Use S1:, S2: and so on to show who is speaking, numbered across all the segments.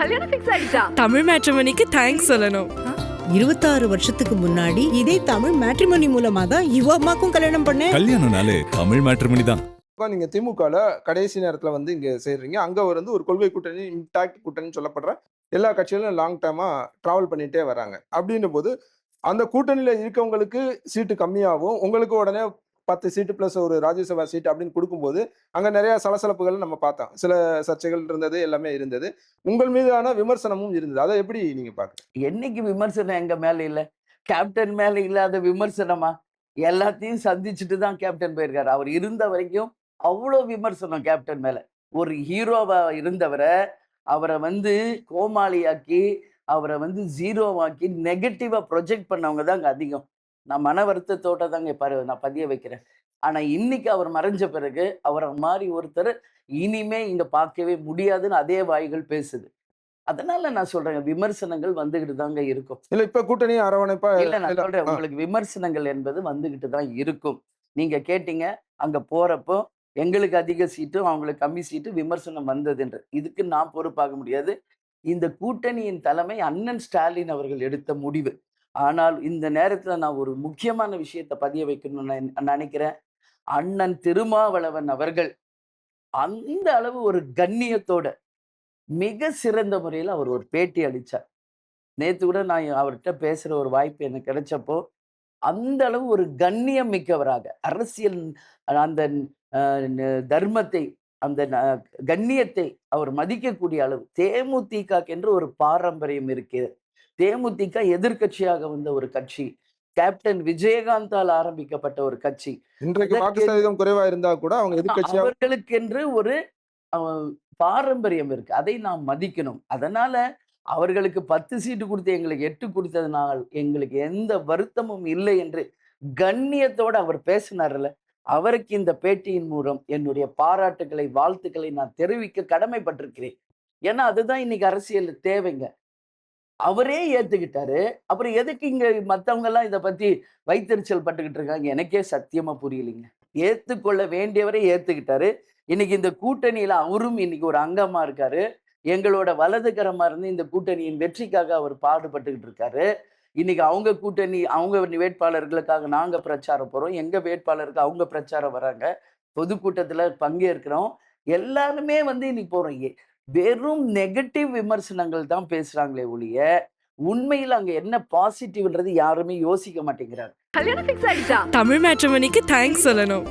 S1: கல்யாணம் ஃபிக்ஸ் ஆயிடுச்சா?
S2: தமிழ் மேட்ரிமோனிக்கு தேங்க்ஸ் சொல்லணும்.
S3: 26 வருஷத்துக்கு முன்னாடி இதே தமிழ் மேட்ரிமோனி மூலமா தான் இவ அம்மாக்கும் கல்யாணம் பண்ணேன்.
S4: கல்யாணம்னாலே தமிழ் மேட்ரிமோனி தான்.
S5: நீங்க திமுகல கடைசி நேரத்துல வந்து இங்க சேர்றீங்க. அங்க வந்து ஒரு கொள்கை கூட்டணி, இன்டாக்ட் கூட்டணி சொல்லப்படுற எல்லா கட்சிகளும் லாங் டேர்மா டிராவல் பண்ணிட்டே வராங்க. அப்படின்ற போது அந்த கூட்டணியில இருக்கவங்களுக்கு சீட்டு கம்மியாகவும், உங்களுக்கு உடனே 10 சீட்டு பிளஸ் ஒரு ராஜ்யசபா சீட் அப்படின்னு கொடுக்கும்போது அங்க நிறைய சலசலப்புகள் நம்ம பார்த்தோம். சில சர்ச்சைகள் இருந்தது, எல்லாமே இருந்தது. உங்கள் மீதான விமர்சனமும் இருந்தது. அதை எப்படி நீங்க பாக்குறீங்க?
S6: என்னைக்கு விமர்சனம் எங்க மேல இல்ல? கேப்டன் மேல இல்லாத விமர்சனமா? எல்லாத்தையும் சந்திச்சுட்டு தான் கேப்டன் போயிருக்காரு. அவர் இருந்த வரைக்கும் அவ்வளோ விமர்சனம் கேப்டன் மேல. ஒரு ஹீரோவா இருந்தவரை அவரை வந்து கோமாளியாக்கி, அவரை வந்து ஜீரோவாக்கி நெகட்டிவா ப்ரொஜெக்ட் பண்ணவங்க தான் அங்க அதிகம். நான் மன வருத்தத்தோட தாங்க நான் பதிய வைக்கிறேன். ஆனா இன்னைக்கு அவர் மறைஞ்ச பிறகு அவரை மாதிரி ஒருத்தர் இனிமே இங்க பார்க்கவே முடியாதுன்னு அதே வாய்கள் பேசுது. அதனால நான் சொல்றேன், விமர்சனங்கள் வந்துகிட்டு தாங்க இருக்கும்.
S5: இல்ல இப்ப கூட்டணி அரவணைப்பா
S6: இல்ல நான் சொல்றேன், உங்களுக்கு விமர்சனங்கள் என்பது வந்துகிட்டு தான் இருக்கும். நீங்க கேட்டீங்க, அங்க போறப்போ எங்களுக்கு அதிக சீட்டும் அவங்களுக்கு கம்மி சீட்டு விமர்சனம் வந்தது என்று. இதுக்கு நான் பொறுப்பாக முடியாது. இந்த கூட்டணியின் தலைமை அண்ணன் ஸ்டாலின் அவர்கள் எடுத்த முடிவு. ஆனால் இந்த நேரத்துல நான் ஒரு முக்கியமான விஷயத்தை பதிய வைக்கணும்னு நினைக்கிறேன். அண்ணன் திருமாவளவன் அவர்கள் அந்த அளவு ஒரு கண்ணியத்தோட மிக சிறந்த முறையில் அவர் ஒரு பேட்டி அளிச்சார். நேத்து கூட நான் அவர்கிட்ட பேசுற ஒரு வாய்ப்பு எனக்கு கிடைச்சப்போ, அந்த அளவு ஒரு கண்ணியம் மிக்கவராக அரசியல் அந்த தர்மத்தை, அந்த கண்ணியத்தை அவர் மதிக்கக்கூடிய அளவு. தேமுதிக என்று ஒரு பாரம்பரியம் இருக்கு. தேமுதிக எதிர்கட்சியாக வந்த ஒரு கட்சி, கேப்டன் விஜயகாந்தால் ஆரம்பிக்கப்பட்ட ஒரு கட்சி.
S5: இன்றைக்கு வாக்கு சதவீதம் குறைவா இருந்தா கூட அவங்க எதிர்கட்சியா
S6: அவர்களுக்கென்று ஒரு பாரம்பரியம் இருக்கு. அதை நாம் மதிக்கணும். அதனால அவர்களுக்கு 10 சீட்டு கொடுத்து எங்களுக்கு 8 கொடுத்ததுனால் எங்களுக்கு எந்த வருத்தமும் இல்லை என்று கண்ணியத்தோட அவர் பேசினார்ல, அவருக்கு இந்த பேட்டியின் மூலம் என்னுடைய பாராட்டுகளை, வாழ்த்துக்களை நான் தெரிவிக்க கடமைப்பட்டிருக்கிறேன். ஏன்னா அதுதான் இன்னைக்கு அரசியல் தேவைங்க. அவரே ஏத்துக்கிட்டாரு. அப்புறம் எதுக்கு இங்க மத்தவங்க எல்லாம் இதை பத்தி வைத்தறிச்சல் பட்டுக்கிட்டு இருக்காங்க? எனக்கே சத்தியமா புரியலைங்க. ஏத்துக்கொள்ள வேண்டியவரை ஏத்துக்கிட்டாரு. இன்னைக்கு இந்த கூட்டணியில அவரும் இன்னைக்கு ஒரு அங்கமா இருக்காரு. எங்களோட வலதுகரமா இருந்து இந்த கூட்டணியின் வெற்றிக்காக அவர் பாடுபட்டுக்கிட்டு இருக்காரு. இன்னைக்கு அவங்க கூட்டணி, அவங்க வேட்பாளர்களுக்காக நாங்க பிரச்சாரம் போறோம். எங்க வேட்பாளருக்கு அவங்க பிரச்சாரம் வராங்க. பொதுக்கூட்டத்துல பங்கேற்கிறோம். எல்லாருமே வந்து இன்னைக்கு போறோம். வெறும் நெகட்டிவ் விமர்சனங்கள் தான் பேசுறாங்களே ஒழிய, உண்மையில் அங்க என்ன பாசிட்டிவ்ன்றது யாருமே யோசிக்க மாட்டேங்கிறாங்க.
S1: கல்யாணம் ஃபிக்ஸ் ஆயிடுச்சா?
S2: தமிழ் மேட்ரிமோனிக்கு தேங்க்ஸ் சொல்லணும்.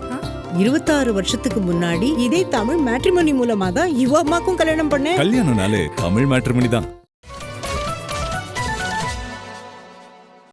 S3: 26 வருஷத்துக்கு முன்னாடி இதே தமிழ் மேட்ரிமோனி மூலமா தான் இவ அம்மாக்கும் கல்யாணம் பண்ணேன்.
S4: கல்யாணம்னாலே தமிழ் மேட்ரிமோனி தான்.